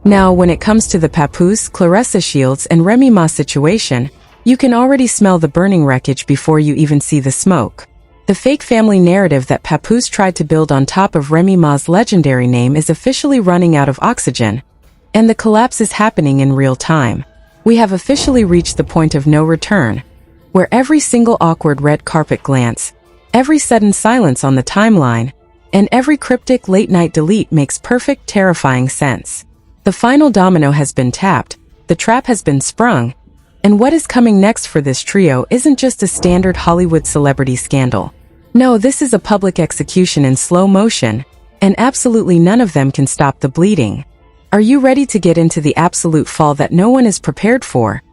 Now, when it comes to the Papoose, Claressa Shields and Remy Ma situation, you can already smell the burning wreckage before you even see the smoke. The fake family narrative that Papoose tried to build on top of Remy Ma's legendary name is officially running out of oxygen, and the collapse is happening in real time. We have officially reached the point of no return, where every single awkward red carpet glance, every sudden silence on the timeline, and every cryptic late-night delete makes perfect, terrifying sense. The final domino has been tapped, the trap has been sprung, and what is coming next for this trio isn't just a standard Hollywood celebrity scandal. No, this is a public execution in slow motion, and absolutely none of them can stop the bleeding. Are you ready to get into the absolute fall that no one is prepared for,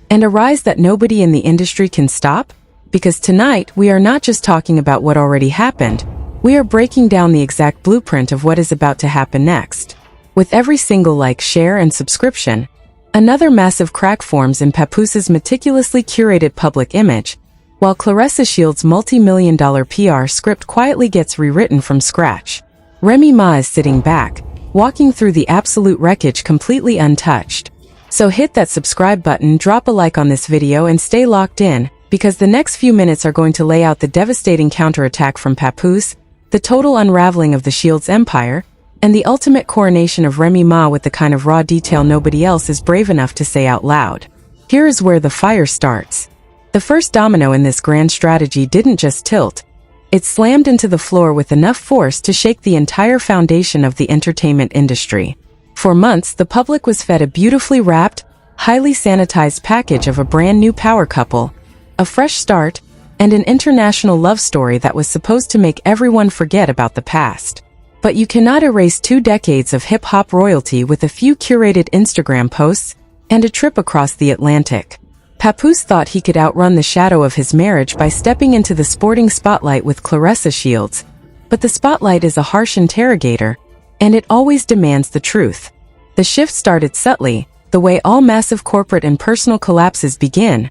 and a rise that nobody in the industry can stop? Because tonight, we are not just talking about what already happened, we are breaking down the exact blueprint of what is about to happen next. With every single like, share, and subscription, another massive crack forms in Papoose's meticulously curated public image, while Claressa Shields' multi-million-dollar PR script quietly gets rewritten from scratch. Remy Ma is sitting back, walking through the absolute wreckage completely untouched. So hit that subscribe button, drop a like on this video, and stay locked in, because the next few minutes are going to lay out the devastating counterattack from Papoose, the total unraveling of the Shields empire, and the ultimate coronation of Remy Ma with the kind of raw detail nobody else is brave enough to say out loud. Here is where the fire starts. The first domino in this grand strategy didn't just tilt. It slammed into the floor with enough force to shake the entire foundation of the entertainment industry. For months, the public was fed a beautifully wrapped, highly sanitized package of a brand new power couple, a fresh start, and an international love story that was supposed to make everyone forget about the past. But you cannot erase 2 decades of hip-hop royalty with a few curated Instagram posts and a trip across the Atlantic. Papoose thought he could outrun the shadow of his marriage by stepping into the sporting spotlight with Claressa Shields, but the spotlight is a harsh interrogator, and it always demands the truth. The shift started subtly, the way all massive corporate and personal collapses begin,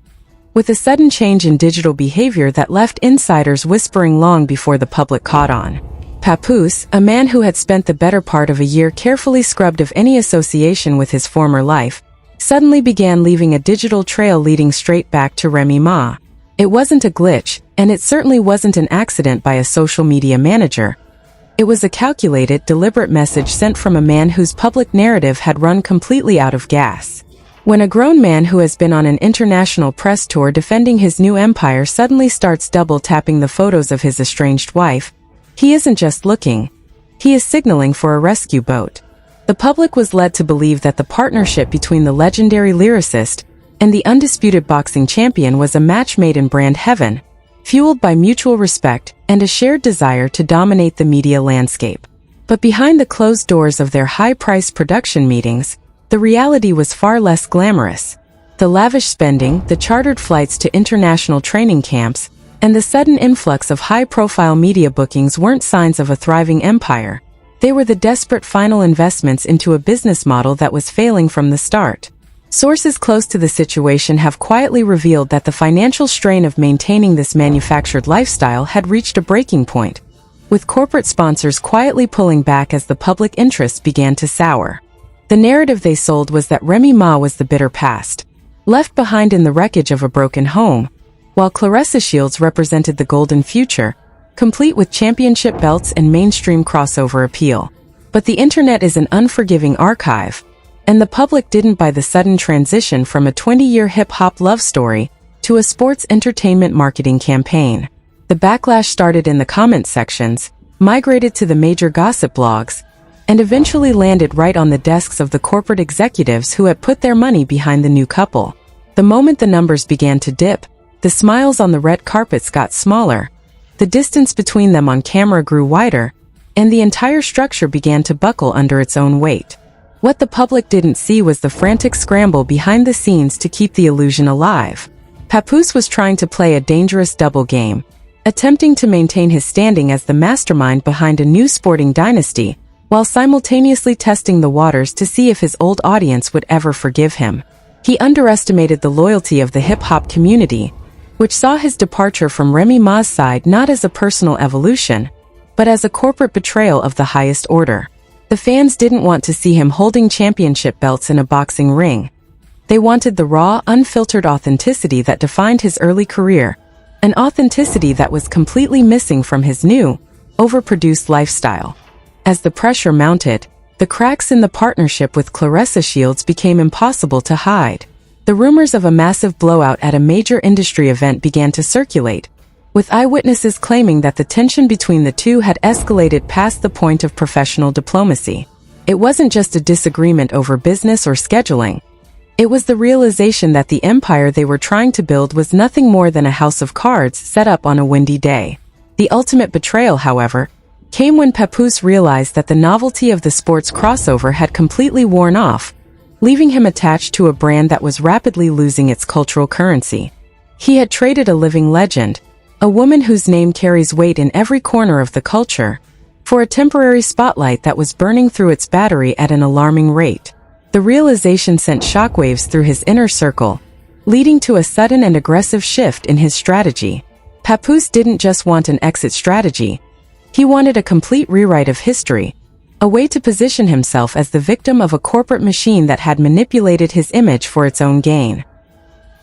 with a sudden change in digital behavior that left insiders whispering long before the public caught on. Papoose, a man who had spent the better part of a year carefully scrubbed of any association with his former life, suddenly began leaving a digital trail leading straight back to Remy Ma. It wasn't a glitch, and it certainly wasn't an accident by a social media manager. It was a calculated, deliberate message sent from a man whose public narrative had run completely out of gas. When a grown man who has been on an international press tour defending his new empire suddenly starts double-tapping the photos of his estranged wife, he isn't just looking. He is signaling for a rescue boat. The public was led to believe that the partnership between the legendary lyricist and the undisputed boxing champion was a match made in brand heaven, fueled by mutual respect and a shared desire to dominate the media landscape. But behind the closed doors of their high-priced production meetings, the reality was far less glamorous. The lavish spending, the chartered flights to international training camps, and the sudden influx of high-profile media bookings weren't signs of a thriving empire. They were the desperate final investments into a business model that was failing from the start. Sources close to the situation have quietly revealed that the financial strain of maintaining this manufactured lifestyle had reached a breaking point, with corporate sponsors quietly pulling back as the public interest began to sour. The narrative they sold was that Remy Ma was the bitter past, left behind in the wreckage of a broken home, while Claressa Shields represented the golden future, complete with championship belts and mainstream crossover appeal. But the internet is an unforgiving archive, and the public didn't buy the sudden transition from a 20-year hip-hop love story to a sports entertainment marketing campaign. The backlash started in the comment sections, migrated to the major gossip blogs, and eventually landed right on the desks of the corporate executives who had put their money behind the new couple. The moment the numbers began to dip, the smiles on the red carpets got smaller, the distance between them on camera grew wider, and the entire structure began to buckle under its own weight. What the public didn't see was the frantic scramble behind the scenes to keep the illusion alive. Papoose was trying to play a dangerous double game, attempting to maintain his standing as the mastermind behind a new sporting dynasty, while simultaneously testing the waters to see if his old audience would ever forgive him. He underestimated the loyalty of the hip-hop community, which saw his departure from Remy Ma's side not as a personal evolution, but as a corporate betrayal of the highest order. The fans didn't want to see him holding championship belts in a boxing ring. They wanted the raw, unfiltered authenticity that defined his early career, an authenticity that was completely missing from his new, overproduced lifestyle. As the pressure mounted, the cracks in the partnership with Claressa Shields became impossible to hide. The rumors of a massive blowout at a major industry event began to circulate, with eyewitnesses claiming that the tension between the two had escalated past the point of professional diplomacy. It wasn't just a disagreement over business or scheduling. It was the realization that the empire they were trying to build was nothing more than a house of cards set up on a windy day. The ultimate betrayal, however, came when Papoose realized that the novelty of the sports crossover had completely worn off, leaving him attached to a brand that was rapidly losing its cultural currency. He had traded a living legend, a woman whose name carries weight in every corner of the culture, for a temporary spotlight that was burning through its battery at an alarming rate. The realization sent shockwaves through his inner circle, leading to a sudden and aggressive shift in his strategy. Papoose didn't just want an exit strategy. He wanted a complete rewrite of history, a way to position himself as the victim of a corporate machine that had manipulated his image for its own gain.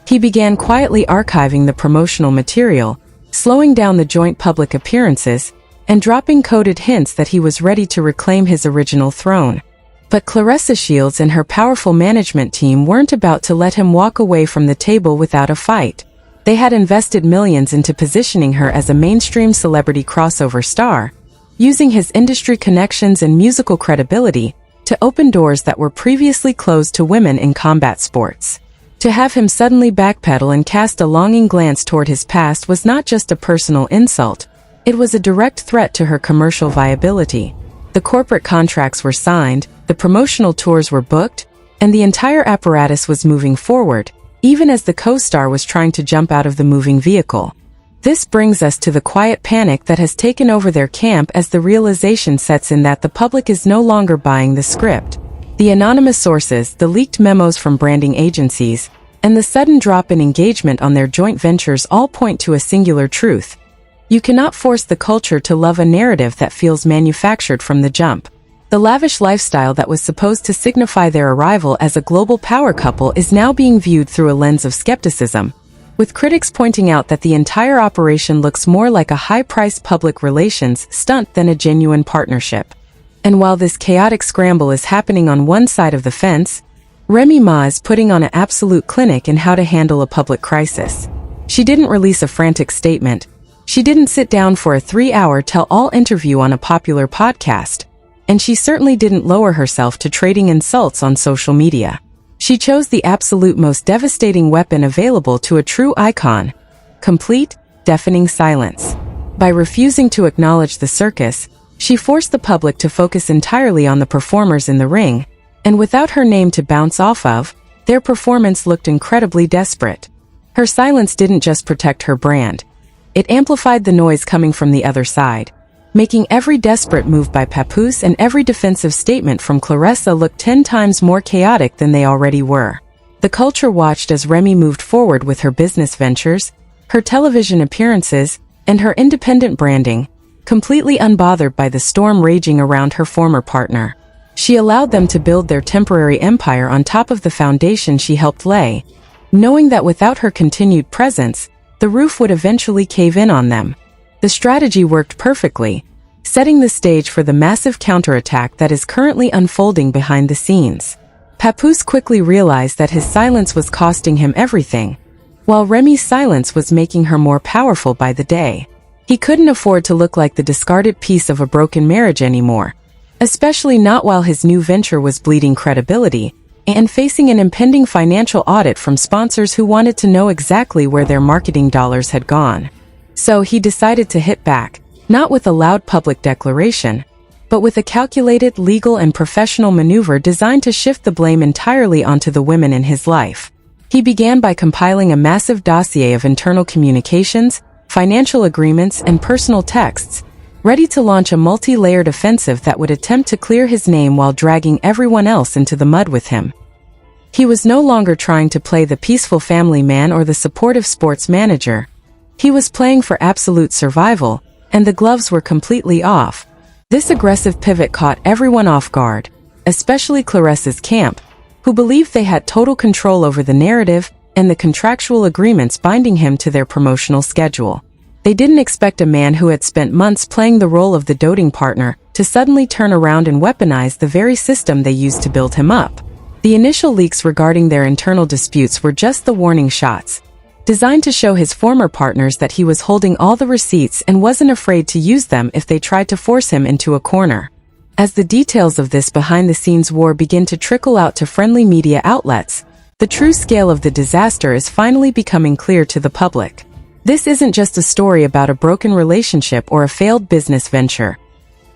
He began quietly archiving the promotional material, slowing down the joint public appearances, and dropping coded hints that he was ready to reclaim his original throne. But Claressa Shields and her powerful management team weren't about to let him walk away from the table without a fight. They had invested millions into positioning her as a mainstream celebrity crossover star, using his industry connections and musical credibility to open doors that were previously closed to women in combat sports. To have him suddenly backpedal and cast a longing glance toward his past was not just a personal insult, it was a direct threat to her commercial viability. The corporate contracts were signed, the promotional tours were booked, and the entire apparatus was moving forward, even as the co-star was trying to jump out of the moving vehicle. This brings us to the quiet panic that has taken over their camp as the realization sets in that the public is no longer buying the script. The anonymous sources, the leaked memos from branding agencies, and the sudden drop in engagement on their joint ventures all point to a singular truth. You cannot force the culture to love a narrative that feels manufactured from the jump. The lavish lifestyle that was supposed to signify their arrival as a global power couple is now being viewed through a lens of skepticism, with critics pointing out that the entire operation looks more like a high-priced public relations stunt than a genuine partnership. And while this chaotic scramble is happening on one side of the fence, Remy Ma is putting on an absolute clinic in how to handle a public crisis. She didn't release a frantic statement. She didn't sit down for a 3-hour tell-all interview on a popular podcast. And she certainly didn't lower herself to trading insults on social media. She chose the absolute most devastating weapon available to a true icon: complete, deafening silence. By refusing to acknowledge the circus, she forced the public to focus entirely on the performers in the ring, and without her name to bounce off of, their performance looked incredibly desperate. Her silence didn't just protect her brand. It amplified the noise coming from the other side, making every desperate move by Papoose and every defensive statement from Claressa look 10 times more chaotic than they already were. The culture watched as Remy moved forward with her business ventures, her television appearances, and her independent branding, completely unbothered by the storm raging around her former partner. She allowed them to build their temporary empire on top of the foundation she helped lay, knowing that without her continued presence, the roof would eventually cave in on them. The strategy worked perfectly, setting the stage for the massive counterattack that is currently unfolding behind the scenes. Papoose quickly realized that his silence was costing him everything, while Remy's silence was making her more powerful by the day. He couldn't afford to look like the discarded piece of a broken marriage anymore, especially not while his new venture was bleeding credibility and facing an impending financial audit from sponsors who wanted to know exactly where their marketing dollars had gone. So he decided to hit back, not with a loud public declaration, but with a calculated legal and professional maneuver designed to shift the blame entirely onto the women in his life. He began by compiling a massive dossier of internal communications, financial agreements, and personal texts, ready to launch a multi-layered offensive that would attempt to clear his name while dragging everyone else into the mud with him. He was no longer trying to play the peaceful family man or the supportive sports manager. He was playing for absolute survival, and the gloves were completely off. This aggressive pivot caught everyone off guard, especially Claressa's camp, who believed they had total control over the narrative and the contractual agreements binding him to their promotional schedule. They didn't expect a man who had spent months playing the role of the doting partner to suddenly turn around and weaponize the very system they used to build him up. The initial leaks regarding their internal disputes were just the warning shots, designed to show his former partners that he was holding all the receipts and wasn't afraid to use them if they tried to force him into a corner. As the details of this behind-the-scenes war begin to trickle out to friendly media outlets, the true scale of the disaster is finally becoming clear to the public. This isn't just a story about a broken relationship or a failed business venture.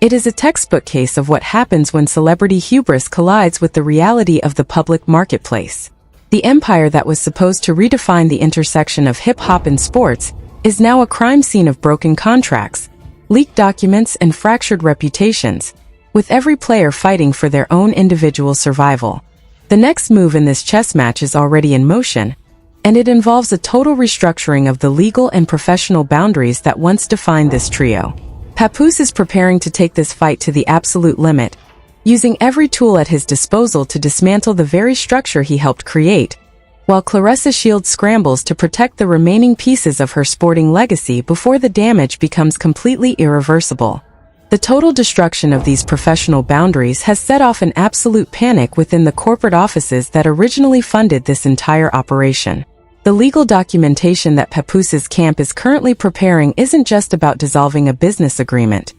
It is a textbook case of what happens when celebrity hubris collides with the reality of the public marketplace. The empire that was supposed to redefine the intersection of hip-hop and sports is now a crime scene of broken contracts, leaked documents, and fractured reputations, with every player fighting for their own individual survival. The next move in this chess match is already in motion, and it involves a total restructuring of the legal and professional boundaries that once defined this trio. Papoose is preparing to take this fight to the absolute limit, using every tool at his disposal to dismantle the very structure he helped create, while Claressa Shields scrambles to protect the remaining pieces of her sporting legacy before the damage becomes completely irreversible. The total destruction of these professional boundaries has set off an absolute panic within the corporate offices that originally funded this entire operation. The legal documentation that Papoose's camp is currently preparing isn't just about dissolving a business agreement.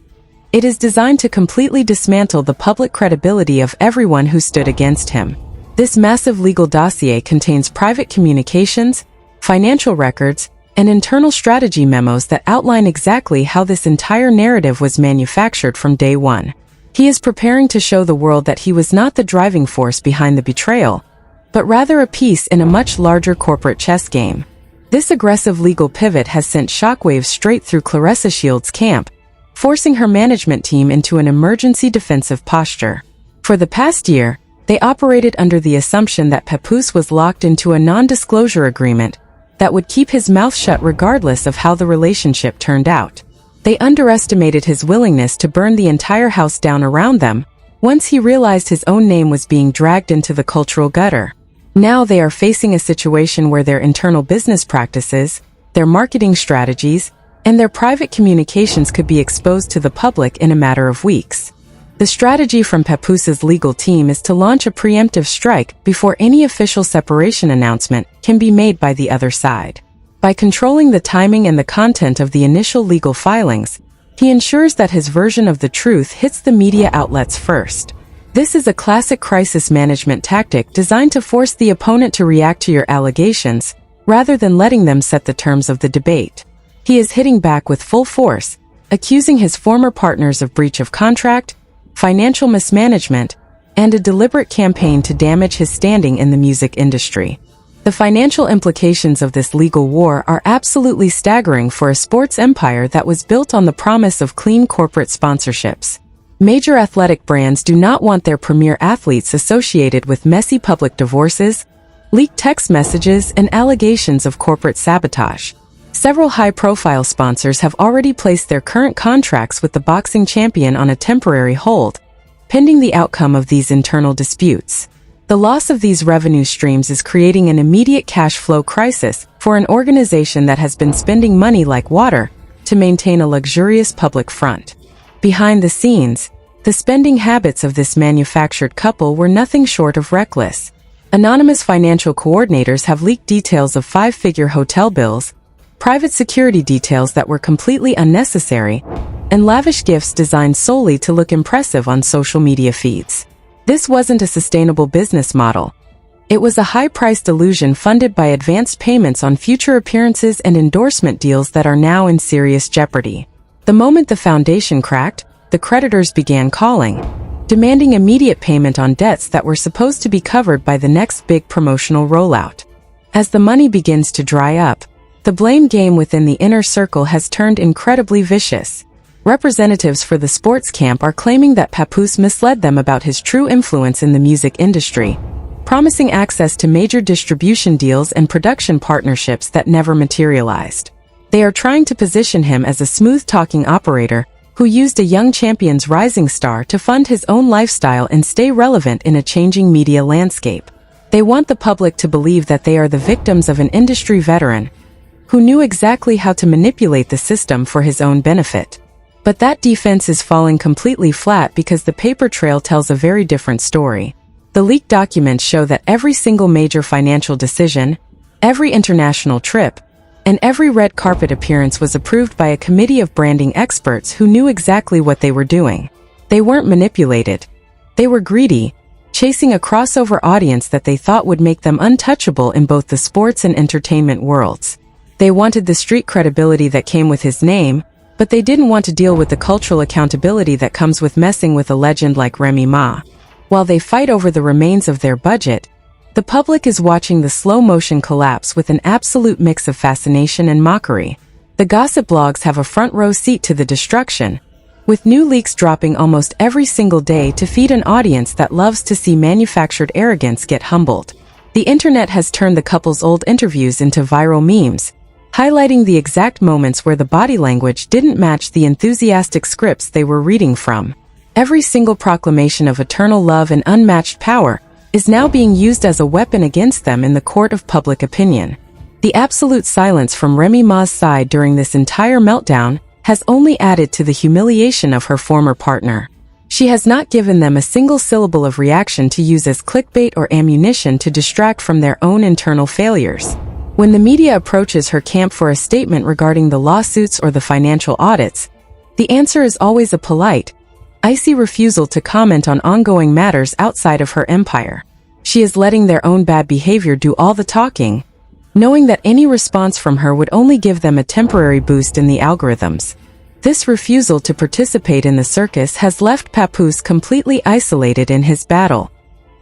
It is designed to completely dismantle the public credibility of everyone who stood against him. This massive legal dossier contains private communications, financial records, and internal strategy memos that outline exactly how this entire narrative was manufactured from day one. He is preparing to show the world that he was not the driving force behind the betrayal, but rather a piece in a much larger corporate chess game. This aggressive legal pivot has sent shockwaves straight through Claressa Shields' camp, forcing her management team into an emergency defensive posture. For the past year, they operated under the assumption that Papoose was locked into a non-disclosure agreement that would keep his mouth shut regardless of how the relationship turned out. They underestimated his willingness to burn the entire house down around them once he realized his own name was being dragged into the cultural gutter. Now they are facing a situation where their internal business practices, their marketing strategies, and their private communications could be exposed to the public in a matter of weeks. The strategy from Papoose's legal team is to launch a preemptive strike before any official separation announcement can be made by the other side. By controlling the timing and the content of the initial legal filings, he ensures that his version of the truth hits the media outlets first. This is a classic crisis management tactic designed to force the opponent to react to your allegations, rather than letting them set the terms of the debate. He is hitting back with full force, accusing his former partners of breach of contract, financial mismanagement, and a deliberate campaign to damage his standing in the music industry. The financial implications of this legal war are absolutely staggering for a sports empire that was built on the promise of clean corporate sponsorships. Major athletic brands do not want their premier athletes associated with messy public divorces, leaked text messages, and allegations of corporate sabotage. Several high-profile sponsors have already placed their current contracts with the boxing champion on a temporary hold, pending the outcome of these internal disputes. The loss of these revenue streams is creating an immediate cash flow crisis for an organization that has been spending money like water to maintain a luxurious public front. Behind the scenes, the spending habits of this manufactured couple were nothing short of reckless. Anonymous financial coordinators have leaked details of five-figure hotel bills, private security details that were completely unnecessary, and lavish gifts designed solely to look impressive on social media feeds. This wasn't a sustainable business model. It was a high-priced illusion funded by advanced payments on future appearances and endorsement deals that are now in serious jeopardy. The moment the foundation cracked, the creditors began calling, demanding immediate payment on debts that were supposed to be covered by the next big promotional rollout. As the money begins to dry up, the blame game within the inner circle has turned incredibly vicious. Representatives for the sports camp are claiming that Papoose misled them about his true influence in the music industry, promising access to major distribution deals and production partnerships that never materialized. They are trying to position him as a smooth-talking operator who used a young champion's rising star to fund his own lifestyle and stay relevant in a changing media landscape. They want the public to believe that they are the victims of an industry veteran who knew exactly how to manipulate the system for his own benefit. But that defense is falling completely flat because the paper trail tells a very different story. The leaked documents show that every single major financial decision, every international trip, and every red carpet appearance was approved by a committee of branding experts who knew exactly what they were doing. They weren't manipulated. They were greedy, chasing a crossover audience that they thought would make them untouchable in both the sports and entertainment worlds. They wanted the street credibility that came with his name, but they didn't want to deal with the cultural accountability that comes with messing with a legend like Remy Ma. While they fight over the remains of their budget, the public is watching the slow-motion collapse with an absolute mix of fascination and mockery. The gossip blogs have a front-row seat to the destruction, with new leaks dropping almost every single day to feed an audience that loves to see manufactured arrogance get humbled. The internet has turned the couple's old interviews into viral memes, highlighting the exact moments where the body language didn't match the enthusiastic scripts they were reading from. Every single proclamation of eternal love and unmatched power is now being used as a weapon against them in the court of public opinion. The absolute silence from Remy Ma's side during this entire meltdown has only added to the humiliation of her former partner. She has not given them a single syllable of reaction to use as clickbait or ammunition to distract from their own internal failures. When the media approaches her camp for a statement regarding the lawsuits or the financial audits, the answer is always a polite, icy refusal to comment on ongoing matters outside of her empire. She is letting their own bad behavior do all the talking, knowing that any response from her would only give them a temporary boost in the algorithms. This refusal to participate in the circus has left Papoose completely isolated in his battle.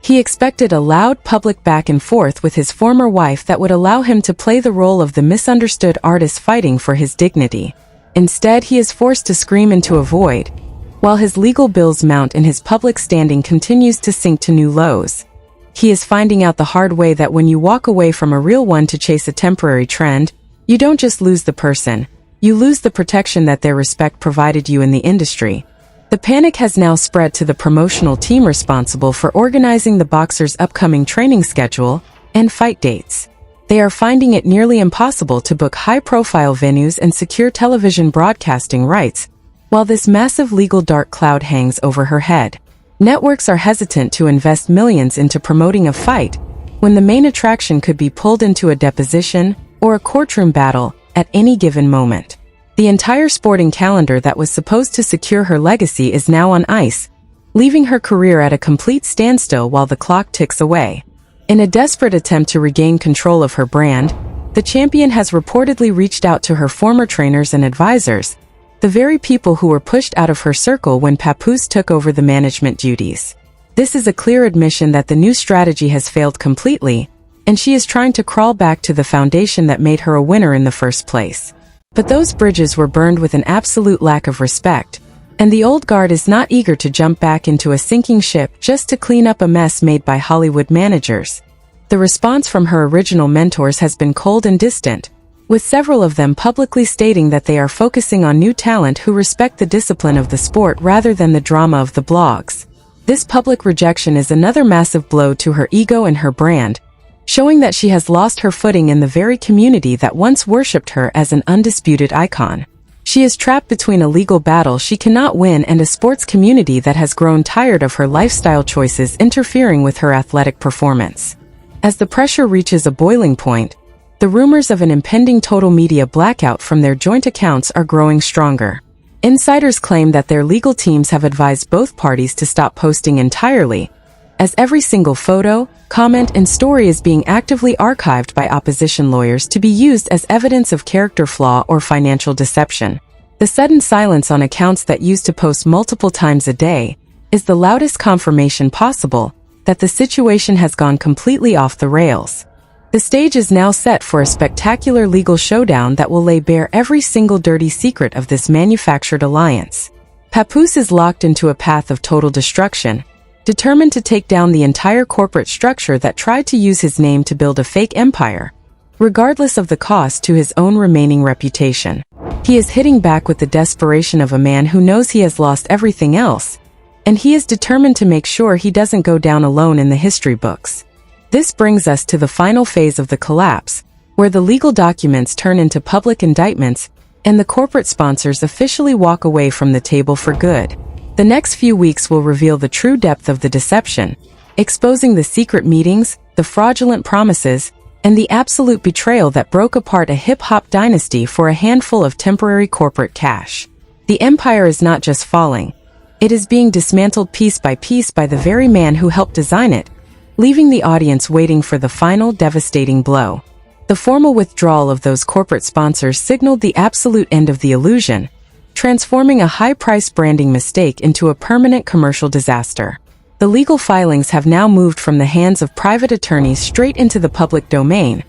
He expected a loud public back and forth with his former wife that would allow him to play the role of the misunderstood artist fighting for his dignity. Instead, he is forced to scream into a void, while his legal bills mount and his public standing continues to sink to new lows. He is finding out the hard way that when you walk away from a real one to chase a temporary trend, you don't just lose the person, you lose the protection that their respect provided you in the industry. The panic has now spread to the promotional team responsible for organizing the boxer's upcoming training schedule and fight dates. They are finding it nearly impossible to book high-profile venues and secure television broadcasting rights, while this massive legal dark cloud hangs over her head. Networks are hesitant to invest millions into promoting a fight when the main attraction could be pulled into a deposition or a courtroom battle at any given moment. The entire sporting calendar that was supposed to secure her legacy is now on ice, leaving her career at a complete standstill while the clock ticks away. In a desperate attempt to regain control of her brand, the champion has reportedly reached out to her former trainers and advisors, the very people who were pushed out of her circle when Papoose took over the management duties. This is a clear admission that the new strategy has failed completely, and she is trying to crawl back to the foundation that made her a winner in the first place. But those bridges were burned with an absolute lack of respect, and the old guard is not eager to jump back into a sinking ship just to clean up a mess made by Hollywood managers. The response from her original mentors has been cold and distant, with several of them publicly stating that they are focusing on new talent who respect the discipline of the sport rather than the drama of the blogs. This public rejection is another massive blow to her ego and her brand, showing that she has lost her footing in the very community that once worshipped her as an undisputed icon. She is trapped between a legal battle she cannot win and a sports community that has grown tired of her lifestyle choices interfering with her athletic performance. As the pressure reaches a boiling point, the rumors of an impending total media blackout from their joint accounts are growing stronger. Insiders claim that their legal teams have advised both parties to stop posting entirely, as every single photo, comment, and story is being actively archived by opposition lawyers to be used as evidence of character flaw or financial deception. The sudden silence on accounts that used to post multiple times a day is the loudest confirmation possible that the situation has gone completely off the rails. The stage is now set for a spectacular legal showdown that will lay bare every single dirty secret of this manufactured alliance. Papoose is locked into a path of total destruction, determined to take down the entire corporate structure that tried to use his name to build a fake empire, regardless of the cost to his own remaining reputation. He is hitting back with the desperation of a man who knows he has lost everything else, and he is determined to make sure he doesn't go down alone in the history books. This brings us to the final phase of the collapse, where the legal documents turn into public indictments and the corporate sponsors officially walk away from the table for good. The next few weeks will reveal the true depth of the deception, exposing the secret meetings, the fraudulent promises, and the absolute betrayal that broke apart a hip-hop dynasty for a handful of temporary corporate cash. The empire is not just falling, it is being dismantled piece by piece by the very man who helped design it, leaving the audience waiting for the final devastating blow. The formal withdrawal of those corporate sponsors signaled the absolute end of the illusion, transforming a high-priced branding mistake into a permanent commercial disaster. The legal filings have now moved from the hands of private attorneys straight into the public domain,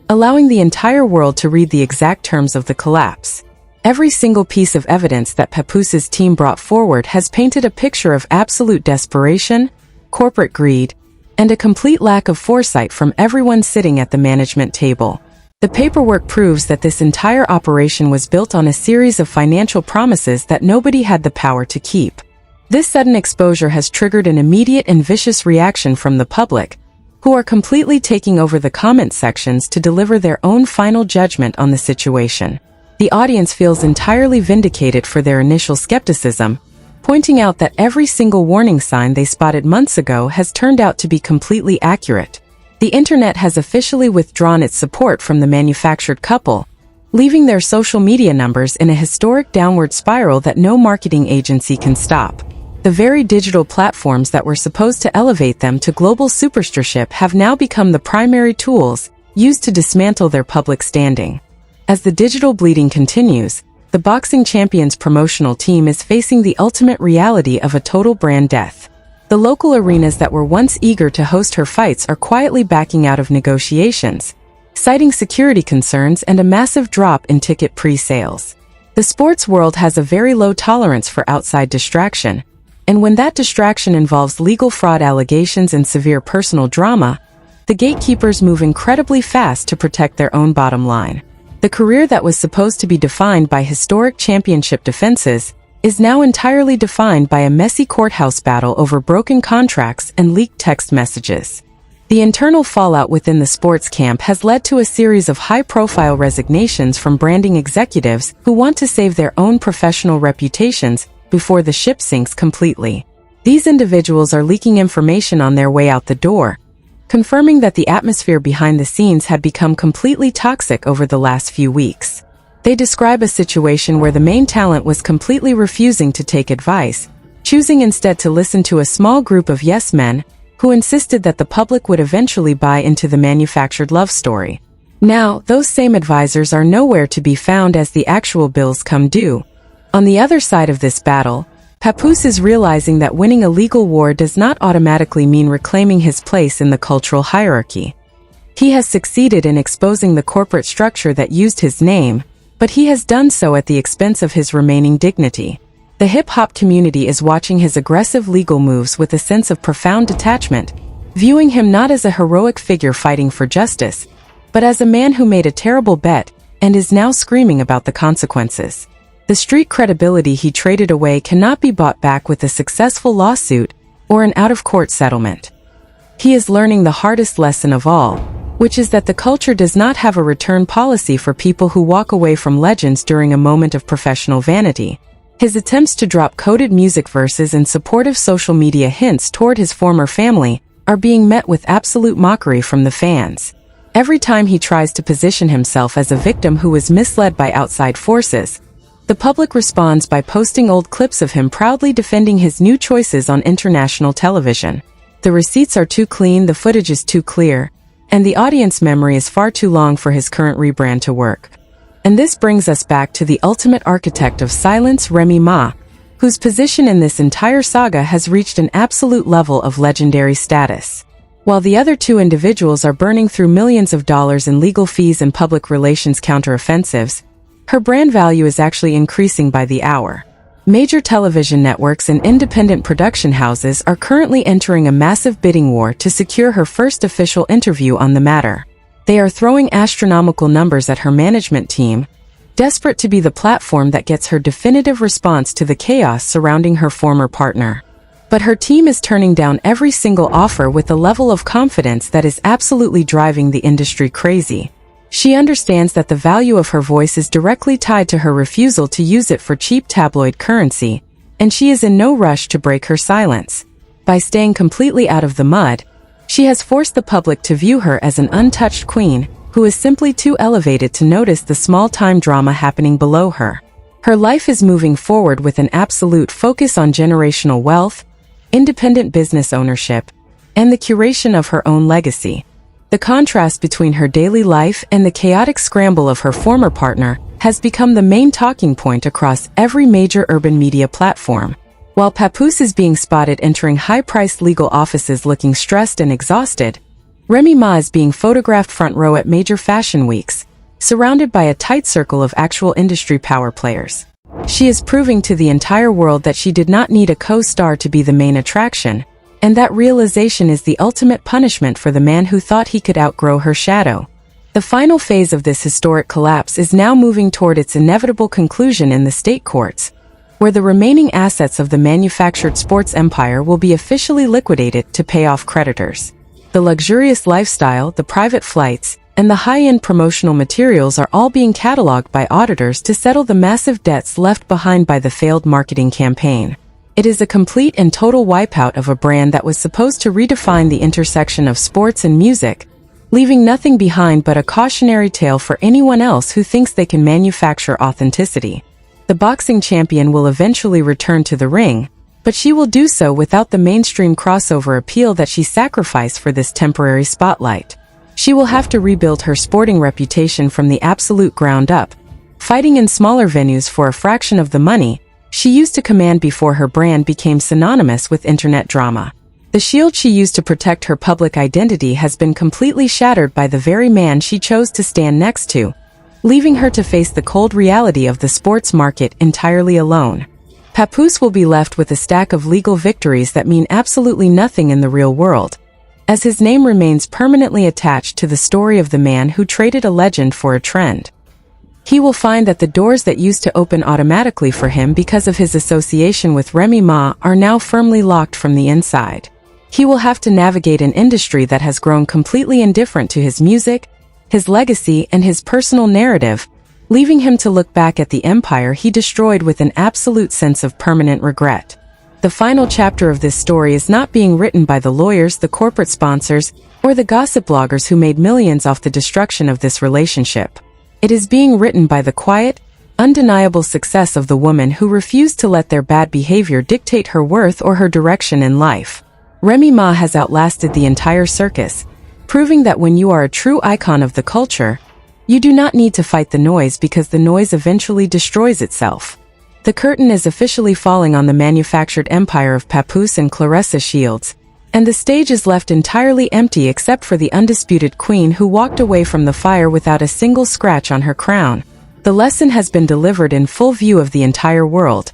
allowing the entire world to read the exact terms of the collapse. Every single piece of evidence that Papoose's team brought forward has painted a picture of absolute desperation, corporate greed, and a complete lack of foresight from everyone sitting at the management table. The paperwork proves that this entire operation was built on a series of financial promises that nobody had the power to keep. This sudden exposure has triggered an immediate and vicious reaction from the public, who are completely taking over the comment sections to deliver their own final judgment on the situation. The audience feels entirely vindicated for their initial skepticism, pointing out that every single warning sign they spotted months ago has turned out to be completely accurate. The internet has officially withdrawn its support from the manufactured couple, leaving their social media numbers in a historic downward spiral that no marketing agency can stop. The very digital platforms that were supposed to elevate them to global superstarship have now become the primary tools used to dismantle their public standing. As the digital bleeding continues, the boxing champion's promotional team is facing the ultimate reality of a total brand death. The local arenas that were once eager to host her fights are quietly backing out of negotiations, citing security concerns and a massive drop in ticket pre-sales. The sports world has a very low tolerance for outside distraction, and when that distraction involves legal fraud allegations and severe personal drama, the gatekeepers move incredibly fast to protect their own bottom line. The career that was supposed to be defined by historic championship defenses is now entirely defined by a messy courthouse battle over broken contracts and leaked text messages. The internal fallout within the sports camp has led to a series of high-profile resignations from branding executives who want to save their own professional reputations before the ship sinks completely. These individuals are leaking information on their way out the door, confirming that the atmosphere behind the scenes had become completely toxic over the last few weeks. They describe a situation where the main talent was completely refusing to take advice, choosing instead to listen to a small group of yes men who insisted that the public would eventually buy into the manufactured love story. Now, those same advisors are nowhere to be found as the actual bills come due. On the other side of this battle, Papoose is realizing that winning a legal war does not automatically mean reclaiming his place in the cultural hierarchy. He has succeeded in exposing the corporate structure that used his name, but he has done so at the expense of his remaining dignity. The hip-hop community is watching his aggressive legal moves with a sense of profound detachment, viewing him not as a heroic figure fighting for justice, but as a man who made a terrible bet and is now screaming about the consequences. The street credibility he traded away cannot be bought back with a successful lawsuit or an out-of-court settlement. He is learning the hardest lesson of all, which is that the culture does not have a return policy for people who walk away from legends during a moment of professional vanity. His attempts to drop coded music verses and supportive social media hints toward his former family are being met with absolute mockery from the fans. Every time he tries to position himself as a victim who was misled by outside forces, the public responds by posting old clips of him proudly defending his new choices on international television. The receipts are too clean, the footage is too clear, and the audience memory is far too long for his current rebrand to work. And this brings us back to the ultimate architect of silence, Remy Ma, whose position in this entire saga has reached an absolute level of legendary status. While the other two individuals are burning through millions of dollars in legal fees and public relations counteroffensives, her brand value is actually increasing by the hour. Major television networks and independent production houses are currently entering a massive bidding war to secure her first official interview on the matter. They are throwing astronomical numbers at her management team, desperate to be the platform that gets her definitive response to the chaos surrounding her former partner. But her team is turning down every single offer with a level of confidence that is absolutely driving the industry crazy. She understands that the value of her voice is directly tied to her refusal to use it for cheap tabloid currency, and she is in no rush to break her silence. By staying completely out of the mud, she has forced the public to view her as an untouched queen who is simply too elevated to notice the small-time drama happening below her. Her life is moving forward with an absolute focus on generational wealth, independent business ownership, and the curation of her own legacy. The contrast between her daily life and the chaotic scramble of her former partner has become the main talking point across every major urban media platform. While Papoose is being spotted entering high-priced legal offices looking stressed and exhausted, Remy Ma is being photographed front row at major fashion weeks, surrounded by a tight circle of actual industry power players. She is proving to the entire world that she did not need a co-star to be the main attraction, and that realization is the ultimate punishment for the man who thought he could outgrow her shadow. The final phase of this historic collapse is now moving toward its inevitable conclusion in the state courts, where the remaining assets of the manufactured sports empire will be officially liquidated to pay off creditors. The luxurious lifestyle, the private flights, and the high-end promotional materials are all being cataloged by auditors to settle the massive debts left behind by the failed marketing campaign. It is a complete and total wipeout of a brand that was supposed to redefine the intersection of sports and music, leaving nothing behind but a cautionary tale for anyone else who thinks they can manufacture authenticity. The boxing champion will eventually return to the ring, but she will do so without the mainstream crossover appeal that she sacrificed for this temporary spotlight. She will have to rebuild her sporting reputation from the absolute ground up, fighting in smaller venues for a fraction of the money she used to command before her brand became synonymous with internet drama. The shield she used to protect her public identity has been completely shattered by the very man she chose to stand next to, leaving her to face the cold reality of the sports market entirely alone. Papoose will be left with a stack of legal victories that mean absolutely nothing in the real world, as his name remains permanently attached to the story of the man who traded a legend for a trend. He will find that the doors that used to open automatically for him because of his association with Remy Ma are now firmly locked from the inside. He will have to navigate an industry that has grown completely indifferent to his music, his legacy, and his personal narrative, leaving him to look back at the empire he destroyed with an absolute sense of permanent regret. The final chapter of this story is not being written by the lawyers, the corporate sponsors, or the gossip bloggers who made millions off the destruction of this relationship. It is being written by the quiet, undeniable success of the woman who refused to let their bad behavior dictate her worth or her direction in life. Remy Ma has outlasted the entire circus, proving that when you are a true icon of the culture, you do not need to fight the noise because the noise eventually destroys itself. The curtain is officially falling on the manufactured empire of Papoose and Claressa Shields, and the stage is left entirely empty except for the undisputed queen who walked away from the fire without a single scratch on her crown. The lesson has been delivered in full view of the entire world,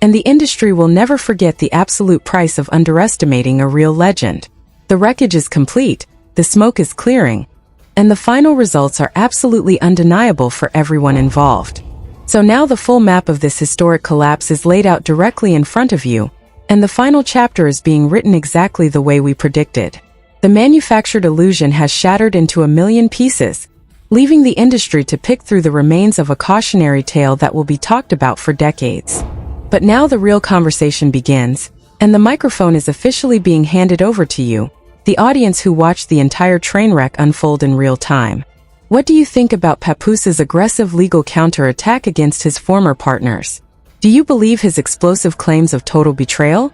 and the industry will never forget the absolute price of underestimating a real legend. The wreckage is complete, the smoke is clearing, and the final results are absolutely undeniable for everyone involved. So now the full map of this historic collapse is laid out directly in front of you, and the final chapter is being written exactly the way we predicted. The manufactured illusion has shattered into a million pieces, leaving the industry to pick through the remains of a cautionary tale that will be talked about for decades. But now the real conversation begins, and the microphone is officially being handed over to you, the audience who watched the entire train wreck unfold in real time. What do you think about Papoose's aggressive legal counterattack against his former partners? Do you believe his explosive claims of total betrayal?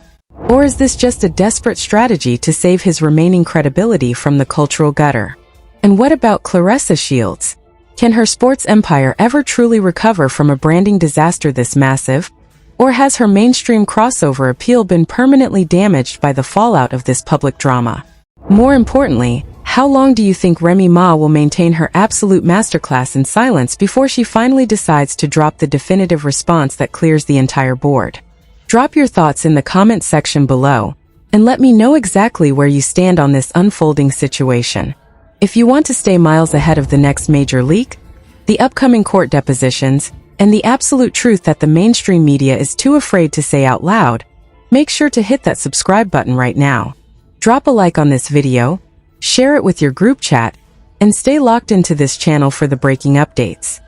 Or is this just a desperate strategy to save his remaining credibility from the cultural gutter? And what about Claressa Shields? Can her sports empire ever truly recover from a branding disaster this massive? Or has her mainstream crossover appeal been permanently damaged by the fallout of this public drama? More importantly, how long do you think Remy Ma will maintain her absolute masterclass in silence before she finally decides to drop the definitive response that clears the entire board? Drop your thoughts in the comment section below, and let me know exactly where you stand on this unfolding situation. If you want to stay miles ahead of the next major leak, the upcoming court depositions, and the absolute truth that the mainstream media is too afraid to say out loud, make sure to hit that subscribe button right now. Drop a like on this video, share it with your group chat, and stay locked into this channel for the breaking updates.